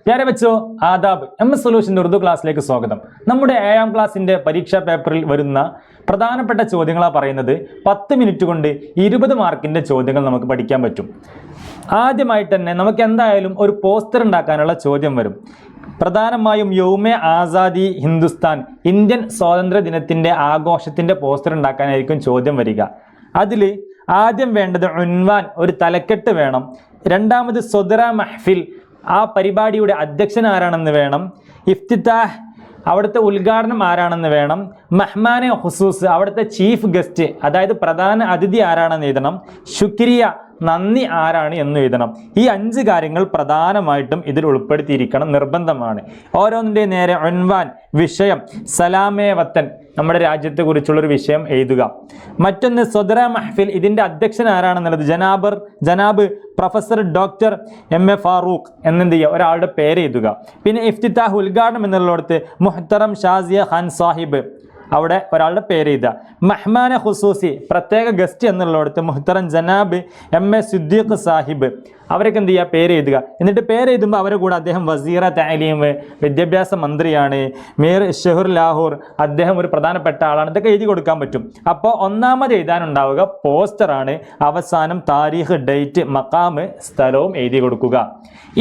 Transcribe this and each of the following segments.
प्यारे बच्चों आदाब MS സൊല്യൂഷന്റെ ഉറുദു ക്ലാസ്സിലേക്ക് സ്വാഗതം. നമ്മുടെ 7ാം ക്ലാസ്സിന്റെ പരീക്ഷാ പേപ്പറിൽ വരുന്ന പ്രധാനപ്പെട്ട ചോദ്യങ്ങളാണ് പറയുന്നത്. 10 മിനിറ്റ് കൊണ്ട് 20 മാർക്കിന്റെ ചോദ്യങ്ങൾ നമുക്ക് പഠിക്കാൻ പറ്റും. ആദ്യമായിട്ട് തന്നെ നമുക്ക് എന്തായാലും ഒരു പോസ്റ്റർ ഉണ്ടാക്കാനുള്ള ചോദ്യം വരും. പ്രധാനമായും യൗമെ ആസാദി ഹിന്ദുസ്ഥാൻ ഇന്ത്യൻ സ്വാതന്ത്ര്യ ദിനത്തിന്റെ ആഘോഷത്തിന്റെ പോസ്റ്റർ ഉണ്ടാക്കാനായിരിക്കും ചോദ്യം വരിക. അതിൽ ആദ്യം വേണ്ടത് ഉൻവാൻ, ഒരു തലക്കെട്ട് വേണം. രണ്ടാമത് സ്വദറ മഹ്ഫിൽ, ആ പരിപാടിയുടെ അധ്യക്ഷൻ ആരാണെന്ന് വേണം. ഇഫ്തിതാഹ്, അവിടുത്തെ ഉദ്ഘാടനം ആരാണെന്ന് വേണം. മെഹ്മാനെ ഖുസൂസ്, അവിടുത്തെ ചീഫ് ഗസ്റ്റ് അതായത് പ്രധാന അതിഥി ആരാണെന്ന് എഴുതണം. ശുക്രിയ, നന്ദി ആരാണ് എന്ന് എഴുതണം. ഈ 5 കാര്യങ്ങൾ പ്രധാനമായിട്ടും ഇതിൽ ഉൾപ്പെടുത്തിയിരിക്കണം, നിർബന്ധമാണ്. ഓരോന്നിൻ്റെ നേരെ ഉൻവാൻ, വിഷയം, സലാമേ വത്തൻ, നമ്മുടെ രാജ്യത്തെ കുറിച്ചുള്ളൊരു വിഷയം എഴുതുക. മറ്റൊന്ന് സ്വദറ മഹ്ഫിൽ, ഇതിൻ്റെ അധ്യക്ഷൻ ആരാണെന്നുള്ളത് ജനാബ് പ്രൊഫസർ ഡോക്ടർ MA ഫാറൂഖ് എന്നെന്ത് ചെയ്യുക, ഒരാളുടെ പേര് എഴുതുക. പിന്നെ ഇഫ്തിതാഹ്, ഉദ്ഘാടനം എന്നുള്ളിടത്ത് മുഹ്തറം ഷാസിയ ഖാൻ സാഹിബ്, അവിടെ ഒരാളുടെ പേര് എഴുതുക. മെഹ്മാനെ ഖുസൂസി, പ്രത്യേക ഗസ്റ്റ് എന്നുള്ളിടത്ത് മുഹ്തറം ജനാബ് MA സിദ്ദീഖ് സാഹിബ്, അവരൊക്കെ എന്ത് ചെയ്യുക, പേര് എഴുതുക. എന്നിട്ട് പേര് എഴുതുമ്പോൾ അവരെ കൂടെ അദ്ദേഹം വസീറ താലീം, വിദ്യാഭ്യാസ മന്ത്രിയാണ്. മീർ ഷെഹുർ ലാഹോർ, അദ്ദേഹം ഒരു പ്രധാനപ്പെട്ട ആളാണ്. ഇതൊക്കെ എഴുതി കൊടുക്കാൻ പറ്റും. അപ്പോൾ ഒന്നാമത് എഴുതാനുണ്ടാവുക പോസ്റ്ററാണ്. അവസാനം താരീഖ്, ഡേറ്റ്, മക്കാമ്, സ്ഥലവും എഴുതി കൊടുക്കുക.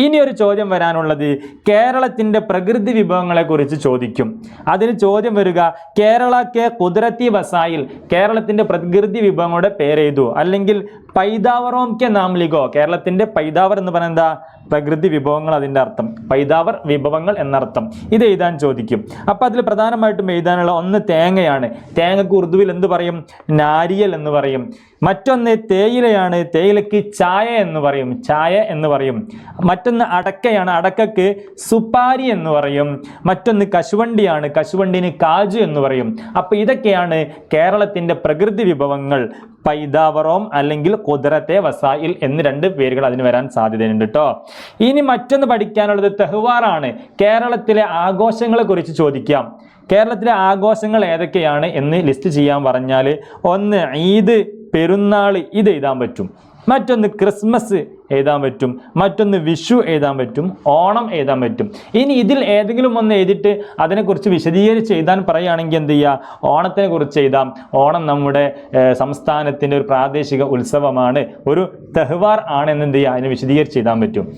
ഇനി ഒരു ചോദ്യം വരാനുള്ളത് കേരളത്തിൻ്റെ പ്രകൃതി വിഭവങ്ങളെ കുറിച്ച് ചോദിക്കും. അതിന് ചോദ്യം വരിക കേരളക്കെ കുദരത്തി വസായിൽ, കേരളത്തിൻ്റെ പ്രകൃതി വിഭവങ്ങളുടെ പേരെഴുതൂ. അല്ലെങ്കിൽ പൈതാവറോം കെ നാം ലിഖോ, കേരളത്തിൻ്റെ പൈതാവർ എന്ന് പറഞ്ഞാൽ എന്താ, പ്രകൃതി വിഭവങ്ങൾ, അതിൻ്റെ അർത്ഥം പൈതാവർ വിഭവങ്ങൾ എന്നർത്ഥം. ഇത് എഴുതാൻ ചോദിക്കും. അപ്പോൾ അതിൽ പ്രധാനമായിട്ടും എഴുതാനുള്ള ഒന്ന് തേങ്ങയാണ്. തേങ്ങക്ക് ഉറുദുവിൽ എന്ത് പറയും, നാരിയൽ എന്ന് പറയും. മറ്റൊന്ന് തേയിലയാണ്, തേയിലയ്ക്ക് ചായ എന്ന് പറയും, ചായ എന്ന് പറയും. മറ്റൊന്ന് അടക്കയാണ്, അടക്കക്ക് സുപ്പാരി എന്ന് പറയും. മറ്റൊന്ന് കശുവണ്ടിയാണ്, കശുവണ്ടിന് കാജു എന്ന് പറയും. അപ്പോൾ ഇതൊക്കെയാണ് കേരളത്തിൻ്റെ പ്രകൃതി വിഭവങ്ങൾ. പൈതാവറോം അല്ലെങ്കിൽ കുദരത്തെ വസായിൽ എന്ന് 2 പേരുകൾ അതിന് വരാൻ സാധ്യതയുണ്ട് കേട്ടോ. ഇനി മറ്റൊന്ന് പഠിക്കാനുള്ളത് തെഹ്വാറാണ്. കേരളത്തിലെ ആഘോഷങ്ങളെ കുറിച്ച് ചോദിക്കാം. കേരളത്തിലെ ആഘോഷങ്ങൾ ഏതൊക്കെയാണ് എന്ന് ലിസ്റ്റ് ചെയ്യാൻ പറഞ്ഞാൽ, ഒന്ന് ഈദ്, പെരുന്നാൾ, ഇത് എഴുതാൻ പറ്റും. മറ്റൊന്ന് ക്രിസ്മസ് എഴുതാൻ പറ്റും. മറ്റൊന്ന് വിഷു എഴുതാൻ പറ്റും. ഓണം എഴുതാൻ പറ്റും. ഇനി ഇതിൽ ഏതെങ്കിലും ഒന്ന് എഴുതിയിട്ട് അതിനെക്കുറിച്ച് വിശദീകരിച്ച് എഴുതാൻ പറയുകയാണെങ്കിൽ എന്ത് ചെയ്യുക, ഓണത്തിനെ കുറിച്ച് എഴുതാം. ഓണം നമ്മുടെ സംസ്ഥാനത്തിൻ്റെ ഒരു പ്രാദേശിക ഉത്സവമാണ്, ഒരു തെഹ്വാർ ആണെന്ന് എന്ത് ചെയ്യുക, അതിനെ വിശദീകരിച്ച് എഴുതാൻ പറ്റും.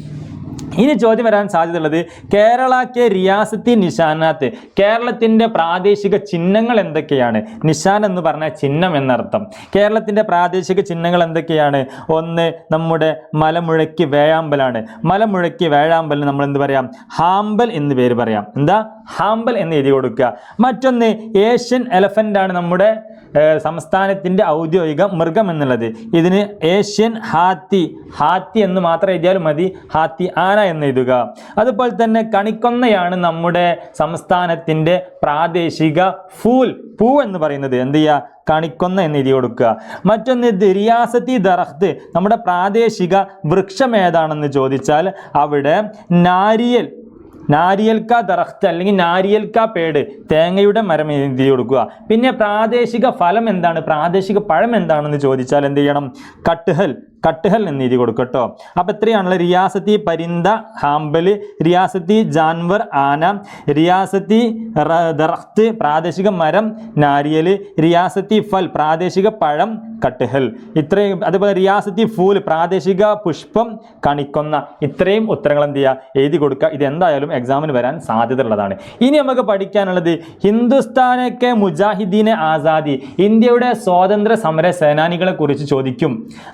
ഇനി ചോദ്യം വരാൻ സാധ്യതയുള്ളത് കേരളക്കെ റിയാസത്തി നിശാനാത്ത്, കേരളത്തിൻ്റെ പ്രാദേശിക ചിഹ്നങ്ങൾ എന്തൊക്കെയാണ്. നിശാൻ എന്ന് പറഞ്ഞാൽ ചിഹ്നം എന്നർത്ഥം. കേരളത്തിൻ്റെ പ്രാദേശിക ചിഹ്നങ്ങൾ എന്തൊക്കെയാണ്. ഒന്ന് നമ്മുടെ മലമുഴക്കി വേഴാമ്പലാണ്. മലമുഴക്കി വേഴാമ്പലിന് നമ്മൾ എന്ത് പറയാം, ഹാമ്പൽ എന്ന് പേര് പറയാം. എന്താ, ഹാമ്പൽ എന്ന് എഴുതി കൊടുക്കുക. മറ്റൊന്ന് ഏഷ്യൻ എലഫൻ്റ് ആണ് നമ്മുടെ സംസ്ഥാനത്തിൻ്റെ ഔദ്യോഗിക മൃഗം എന്നുള്ളത്. ഇതിന് ഏഷ്യൻ ഹാത്തി, ഹാത്തി എന്ന് മാത്രം എഴുതിയാലും മതി, ഹാത്തി ആന എന്ന് എഴുതുക. അതുപോലെ തന്നെ കണിക്കൊന്നയാണ് നമ്മുടെ സംസ്ഥാനത്തിൻ്റെ പ്രാദേശിക ഫൂൽ, പൂ എന്ന് പറയുന്നത്. എന്ത് ചെയ്യുക, കണിക്കൊന്ന എന്ന് എഴുതി കൊടുക്കുക. മറ്റൊന്ന് റിയാസത്തി ദറഖ്ത്, നമ്മുടെ പ്രാദേശിക വൃക്ഷം ഏതാണെന്ന് ചോദിച്ചാൽ അവിടെ നാരിയൽ കാ ദറഖ്ത് അല്ലെങ്കിൽ നാരിയൽ കാ പേട്, തേങ്ങയുടെ മരം എഴുതി കൊടുക്കുക. പിന്നെ പ്രാദേശിക ഫലം എന്താണ്, പ്രാദേശിക പഴം എന്താണെന്ന് ചോദിച്ചാൽ എന്ത് ചെയ്യണം, കട്ടുഹൽ എന്ന് എഴുതി കൊടുക്കട്ടോ. അപ്പം ഇത്രയാണല്ലോ റിയാസത്തി പരിന്ത ഹാമ്പൽ, റിയാസത്തി ജാൻവർ ആന, റിയാസത്തി ദറഖ്ത് പ്രാദേശിക മരം നാരിയൽ, റിയാസത്തി ഫൽ പ്രാദേശിക പഴം കട്ടുഹൽ, ഇത്രയും. അതുപോലെ റിയാസത്തി ഫൂൽ പ്രാദേശിക പുഷ്പം കണിക്കൊന്ന. ഇത്രയും ഉത്തരങ്ങൾ എന്ത് ചെയ്യുക, എഴുതി കൊടുക്കുക. ഇത് എന്തായാലും എക്സാമിന് വരാൻ സാധ്യത ഉള്ളതാണ്. ഇനി നമുക്ക് പഠിക്കാനുള്ളത് ഹിന്ദുസ്ഥാനൊക്കെ മുജാഹിദീനെ ആസാദി, ഇന്ത്യയുടെ സ്വാതന്ത്ര്യ സമര സേനാനികളെ കുറിച്ച് ചോദിക്കും.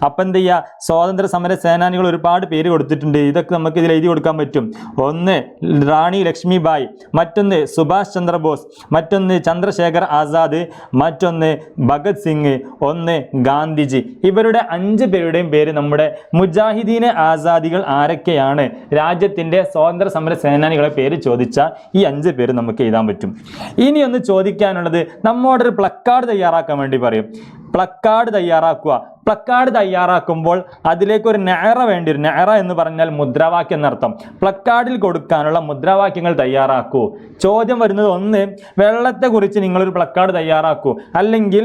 അപ്പം എന്ത് ചെയ്യുക, സ്വാതന്ത്ര്യ സമര സേനാനികൾ ഒരുപാട് പേര് കൊടുത്തിട്ടുണ്ട്. ഇതൊക്കെ നമുക്ക് ഇതിൽ എഴുതി കൊടുക്കാൻ പറ്റും. ഒന്ന് റാണി ലക്ഷ്മിബായി, മറ്റൊന്ന് സുഭാഷ് ചന്ദ്രബോസ്, മറ്റൊന്ന് ചന്ദ്രശേഖർ ആസാദ്, മറ്റൊന്ന് ഭഗത് സിംഗ്, ഒന്ന് ഗാന്ധിജി. ഇവരുടെ 5 പേരുടെയും പേര് നമ്മുടെ മുജാഹിദീനെ ആസാദികൾ ആരൊക്കെയാണ്, രാജ്യത്തിൻ്റെ സ്വാതന്ത്ര്യ സമര സേനാനികളെ പേര് ചോദിച്ചാൽ ഈ 5 പേര് നമുക്ക് എഴുതാൻ പറ്റും. ഇനി ഒന്ന് ചോദിക്കാനുള്ളത് നമ്മോടൊരു പ്ലക്കാർഡ് തയ്യാറാക്കാൻ വേണ്ടി പറയും. പ്ലക്കാർഡ് തയ്യാറാക്കുക. പ്ലക്കാർഡ് തയ്യാറാക്കുമ്പോൾ അതിലേക്ക് ഒരു നെഹറ വേണ്ടി വരും. നെഹറ എന്ന് പറഞ്ഞാൽ മുദ്രാവാക്യം എന്നർത്ഥം. പ്ലക്കാർഡിൽ കൊടുക്കാനുള്ള മുദ്രാവാക്യങ്ങൾ തയ്യാറാക്കൂ. ചോദ്യം വരുന്നത് ഒന്ന്, വെള്ളത്തെക്കുറിച്ച് നിങ്ങളൊരു പ്ലക്കാർഡ് തയ്യാറാക്കൂ, അല്ലെങ്കിൽ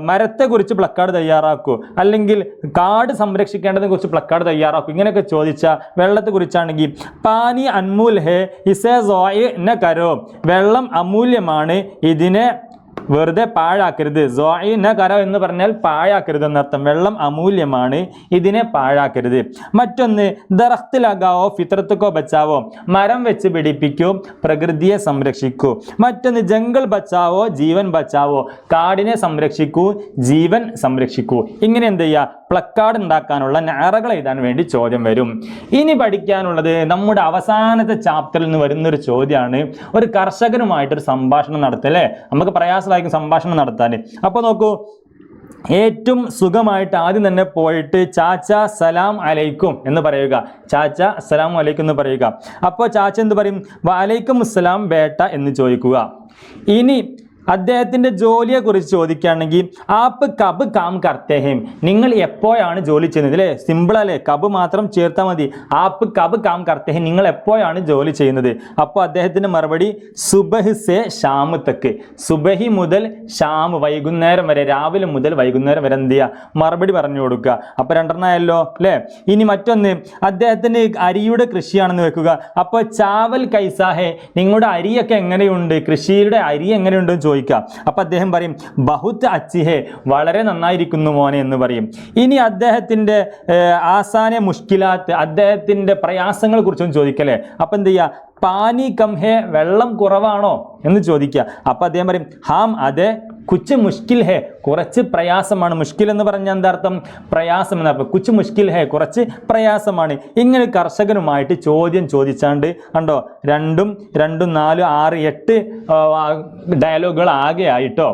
മരത്തെക്കുറിച്ച് പ്ലക്കാർഡ് തയ്യാറാക്കൂ, അല്ലെങ്കിൽ കാട് സംരക്ഷിക്കേണ്ടതിനെ കുറിച്ച് പ്ലക്കാർഡ് തയ്യാറാക്കൂ. ഇങ്ങനെയൊക്കെ ചോദിച്ചാൽ വെള്ളത്തെക്കുറിച്ചാണെങ്കിൽ പാനി അൻമൂൽ ഹേ ഇസേ സോയ് ന കരോ, വെള്ളം അമൂല്യമാണ്, ഇതിനെ വെറുതെ പാഴാക്കരുത്. സോയി ന കരോ എന്ന് പറഞ്ഞാൽ പാഴാക്കരുത് എന്നർത്ഥം. വെള്ളം അമൂല്യമാണ്, ഇതിനെ പാഴാക്കരുത്. മറ്റൊന്ന് ദറഖ്ത് ലഗാവോ ഫിത്രത്തുക്കോ ബച്ചാവോ, മരം വെച്ച് പിടിപ്പിക്കൂ, പ്രകൃതിയെ സംരക്ഷിക്കൂ. മറ്റൊന്ന് ജംഗൽ ബച്ചാവോ ജീവൻ ബച്ചാവോ, കാടിനെ സംരക്ഷിക്കൂ, ജീവൻ സംരക്ഷിക്കൂ. ഇങ്ങനെ എന്ത് ചെയ്യുക, പ്ലക്കാർഡ് ഉണ്ടാക്കാനുള്ള നാറകൾ എഴുതാൻ വേണ്ടി ചോദ്യം വരും. ഇനി പഠിക്കാനുള്ളത് നമ്മുടെ അവസാനത്തെ ചാപ്റ്ററിൽ നിന്ന് വരുന്നൊരു ചോദ്യമാണ്. ഒരു കർഷകനുമായിട്ടൊരു സംഭാഷണം നടത്തല്ലേ, നമുക്ക് പ്രയാസമായിരിക്കും സംഭാഷണം നടത്താൻ. അപ്പോൾ നോക്കൂ, ഏറ്റവും സുഖമായിട്ട് ആദ്യം തന്നെ പോയിട്ട് ചാച്ച സലാം അലൈക്കും എന്ന് പറയുക. ചാച്ച അസ്സലാമു അലൈക്കും എന്ന് പറയുക. അപ്പോൾ ചാച്ച എന്ത് പറയും? വഅലൈക്കും അസ്സലാം ബേട്ട എന്ന് ചോദിക്കുക. ഇനി അദ്ദേഹത്തിൻ്റെ ജോലിയെക്കുറിച്ച് ചോദിക്കുകയാണെങ്കിൽ ആപ്പ് കബ് കാം കർത്തേ ഹേ, നിങ്ങൾ എപ്പോഴാണ് ജോലി ചെയ്യുന്നത്? അല്ലേ, സിമ്പിൾ അല്ലേ, കബ് മാത്രം ചേർത്താൽ മതി. ആപ്പ് കബ് കാം കർത്തേ ഹേ, നിങ്ങൾ എപ്പോഴാണ് ജോലി ചെയ്യുന്നത്? അപ്പോൾ അദ്ദേഹത്തിൻ്റെ മറുപടി സുബഹ് സേ ഷാം തക്ക്, സുബഹി മുതൽ ഷാം വൈകുന്നേരം വരെ, രാവിലെ മുതൽ വൈകുന്നേരം വരെ എന്ത് ചെയ്യുക, മറുപടി പറഞ്ഞു കൊടുക്കുക. അപ്പോൾ രണ്ടെണ്ണമായല്ലോ അല്ലേ. ഇനി മറ്റൊന്ന്, അദ്ദേഹത്തിന് അരിയുടെ കൃഷിയാണെന്ന് വെക്കുക. അപ്പോൾ ചാവൽ കൈസാഹേ, നിങ്ങളുടെ അരിയൊക്കെ എങ്ങനെയുണ്ട്, കൃഷിയുടെ അരി എങ്ങനെയുണ്ടെന്ന് ചോദിക്കുക. അപ്പൊ അദ്ദേഹം പറയും ബഹുത് അച്ചി ഹേ, വളരെ നന്നായിരിക്കുന്നു മോനെ എന്ന് പറയും. ഇനി അദ്ദേഹത്തിന്റെ ആസാനെ മുഷ്കിലാത്ത്, അദ്ദേഹത്തിന്റെ പ്രയാസങ്ങളെ കുറിച്ചൊന്നും ചോദിക്കല്ലേ. അപ്പൊ എന്ത് ചെയ്യുക, പാനി കം ഹേ, വെള്ളം കുറവാണോ എന്ന് ചോദിക്കുക. അപ്പൊ അദ്ദേഹം പറയും ഹാം അതെ, കുച്ച് മുഷ്കിൽ ഹേ, കുറച്ച് പ്രയാസമാണ്. മുഷ്കിൽ എന്ന് പറഞ്ഞാൽ എന്താർത്ഥം? പ്രയാസം എന്നർത്ഥം. കുച്ച് മുഷ്കിൽ ഹേ, കുറച്ച് പ്രയാസമാണ്. ഇങ്ങനെ കർഷകനുമായിട്ട് ചോദ്യം ചോദിച്ചാണ്ട് കണ്ടോ, 2 4 6 8 ഡയലോഗുകൾ ആകെ ആയിട്ടോ.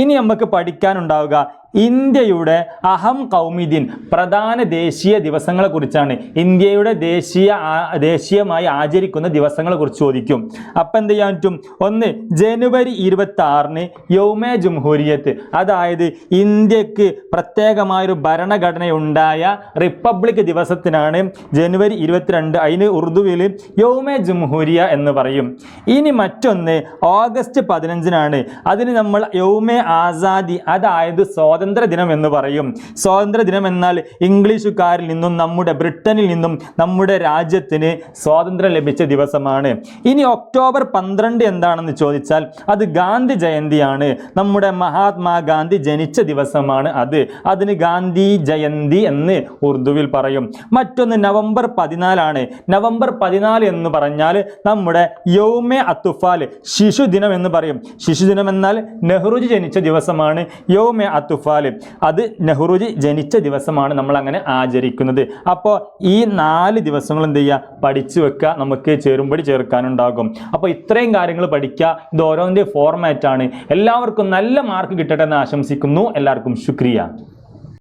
ഇനി നമുക്ക് പഠിക്കാനുണ്ടാവുക ഇന്ത്യയുടെ അഹം കൗമിദിൻ, പ്രധാന ദേശീയ ദിവസങ്ങളെ കുറിച്ചാണ്. ഇന്ത്യയുടെ ദേശീയമായി ആചരിക്കുന്ന ദിവസങ്ങളെ കുറിച്ച് ചോദിക്കും. അപ്പം എന്ത് ചെയ്യാൻ പറ്റും? ഒന്ന്, ജനുവരി 26 യൗമേ ജംഹൂരിയത്ത്, അതായത് ഇന്ത്യക്ക് പ്രത്യേകമായൊരു ഭരണഘടനയുണ്ടായ റിപ്പബ്ലിക് ദിവസത്തിനാണ് ജനുവരി 22. അതിന് ഉറുദുവിൽ യൗമേ ജംഹൂരിയ എന്ന് പറയും. ഇനി മറ്റൊന്ന് ഓഗസ്റ്റ് 15, അതിന് നമ്മൾ യൗമേ ആസാദി, അതായത് സ്വാതന്ത്ര്യ ദിനം എന്ന് പറയും. സ്വാതന്ത്ര്യ ദിനം എന്നാൽ ഇംഗ്ലീഷുകാരിൽ നിന്നും നമ്മുടെ ബ്രിട്ടനിൽ നിന്നും നമ്മുടെ രാജ്യത്തിന് സ്വാതന്ത്ര്യം ലഭിച്ച ദിവസമാണ്. ഇനി ഒക്ടോബർ 12 എന്താണെന്ന് ചോദിച്ചാൽ അത് ഗാന്ധി ജയന്തിയാണ്. നമ്മുടെ മഹാത്മാഗാന്ധി ജനിച്ച ദിവസമാണ് അത്. അതിന് ഗാന്ധി ജയന്തി എന്ന് ഉറുദുവിൽ പറയും. മറ്റൊന്ന് നവംബർ 14. നവംബർ 14 എന്ന് പറഞ്ഞാൽ നമ്മുടെ യൗമെ അത്തുഫാൽ, ശിശുദിനം എന്ന് പറയും. ശിശുദിനം എന്നാൽ നെഹ്റുജി ജനിച്ച ദിവസമാണ് യൗമെ അത്തുഫാൽ. അത് നെഹ്റുജി ജനിച്ച ദിവസമാണ് നമ്മൾ അങ്ങനെ ആചരിക്കുന്നത്. അപ്പോൾ ഈ 4 ദിവസങ്ങൾ എന്ത് ചെയ്യുക, പഠിച്ചു വെക്കുക. നമുക്ക് ചേരുമ്പടി ചേർക്കാനുണ്ടാകും. അപ്പോൾ ഇത്രയും കാര്യങ്ങൾ പഠിക്കുക. ഇത് ഓരോന്നിൻ്റെ ഫോർമാറ്റാണ്. എല്ലാവർക്കും നല്ല മാർക്ക് കിട്ടട്ടെ എന്ന് ആശംസിക്കുന്നു. എല്ലാവർക്കും ശുക്രിയ.